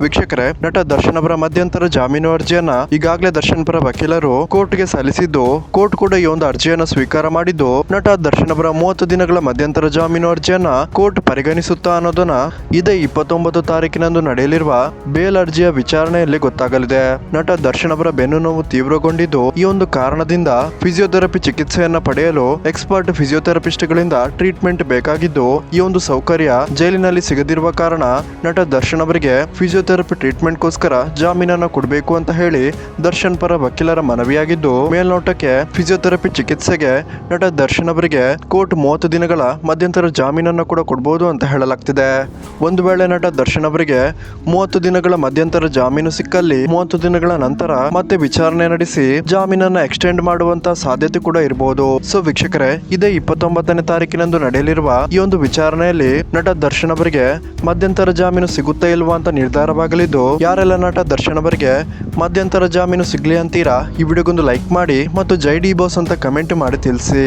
ವೀಕ್ಷಕರೇ, ನಟ ದರ್ಶನ್ ಅವರ ಮಧ್ಯಂತರ ಜಾಮೀನು ಅರ್ಜಿಯನ್ನ ಈಗಾಗಲೇ ದರ್ಶನ್ ಪರ ವಕೀಲರು ಕೋರ್ಟ್ಗೆ ಸಲ್ಲಿಸಿದ್ದು, ಕೋರ್ಟ್ ಕೂಡ ಈ ಒಂದು ಅರ್ಜಿಯನ್ನು ಸ್ವೀಕಾರ ಮಾಡಿದ್ದು, ನಟ ದರ್ಶನ್ ಅವರ 30 ದಿನಗಳ ಮಧ್ಯಂತರ ಜಾಮೀನು ಅರ್ಜಿಯನ್ನ ಕೋರ್ಟ್ ಪರಿಗಣಿಸುತ್ತಾ ಅನ್ನೋದನ್ನ ಇದೇ 29 ತಾರೀಕಿನಂದು ನಡೆಯಲಿರುವ ಬೇಲ್ ಅರ್ಜಿಯ ವಿಚಾರಣೆಯಲ್ಲಿ ಗೊತ್ತಾಗಲಿದೆ. ನಟ ದರ್ಶನ್ ಅವರ ಬೆನ್ನು ನೋವು ತೀವ್ರಗೊಂಡಿದ್ದು, ಈ ಒಂದು ಕಾರಣದಿಂದ ಫಿಸಿಯೋಥೆರಪಿ ಚಿಕಿತ್ಸೆಯನ್ನ ಪಡೆಯಲು ಎಕ್ಸ್ಪರ್ಟ್ ಫಿಸಿಯೋಥೆರಪಿಸ್ಟ್ಗಳಿಂದ ಟ್ರೀಟ್ಮೆಂಟ್ ಬೇಕಾಗಿದ್ದು, ಈ ಒಂದು ಸೌಕರ್ಯ ಜೈಲಿನಲ್ಲಿ ಸಿಗದಿರುವ ಕಾರಣ ನಟ ದರ್ಶನ್ ಅವರಿಗೆ ಫಿಸಿಯೋಥೆರಪಿ ಟ್ರೀಟ್ಮೆಂಟ್ಗೋಸ್ಕರ ಜಾಮೀನನ್ನ ಕೊಡಬೇಕು ಅಂತ ಹೇಳಿ ದರ್ಶನ್ ಪರ ವಕೀಲರ ಮನವಿಯಾಗಿದ್ದು, ಮೇಲ್ನೋಟಕ್ಕೆ ಫಿಸಿಯೋಥೆರಪಿ ಚಿಕಿತ್ಸೆಗೆ ನಟ ದರ್ಶನ್ ಅವರಿಗೆ ಕೋರ್ಟ್ 30 ದಿನಗಳ ಮಧ್ಯಂತರ ಜಾಮೀನನ್ನು ಕೂಡ ಕೊಡಬಹುದು ಅಂತ ಹೇಳಲಾಗ್ತಿದೆ. ಒಂದು ವೇಳೆ ನಟ ದರ್ಶನ್ ಅವರಿಗೆ 30 ದಿನಗಳ ಮಧ್ಯಂತರ ಜಾಮೀನು ಸಿಕ್ಕಲ್ಲಿ 30 ದಿನಗಳ ನಂತರ ಮತ್ತೆ ವಿಚಾರಣೆ ನಡೆಸಿ ಜಾಮೀನನ್ನ ಎಕ್ಸ್ಟೆಂಡ್ ಮಾಡುವಂತ ಸಾಧ್ಯತೆ ಕೂಡ ಇರಬಹುದು. ಸೊ ವೀಕ್ಷಕರೇ, ಇದೇ 29ನೇ ತಾರೀಕಿನಂದು ನಡೆಯಲಿರುವ ಈ ಒಂದು ವಿಚಾರಣೆಯಲ್ಲಿ ನಟ ದರ್ಶನ್ ಅವರಿಗೆ ಮಧ್ಯಂತರ ಜಾಮೀನು ಸಿಗುತ್ತಾ ಇಲ್ವಾ ಅಂತ ನಿರ್ಧಾರವಾಗಲಿದ್ದು, ಯಾರೆಲ್ಲ ನಟ ದರ್ಶನ್ ಅವರಿಗೆ ಮಧ್ಯಂತರ ಜಾಮೀನು ಸಿಗ್ಲಿ ಅಂತೀರಾ ಈ ವಿಡಿಯೋಗೊಂದು ಲೈಕ್ ಮಾಡಿ ಮತ್ತು ಜೈ ಡಿ ಬಾಸ್ ಅಂತ ಕಮೆಂಟ್ ಮಾಡಿ ತಿಳಿಸಿ.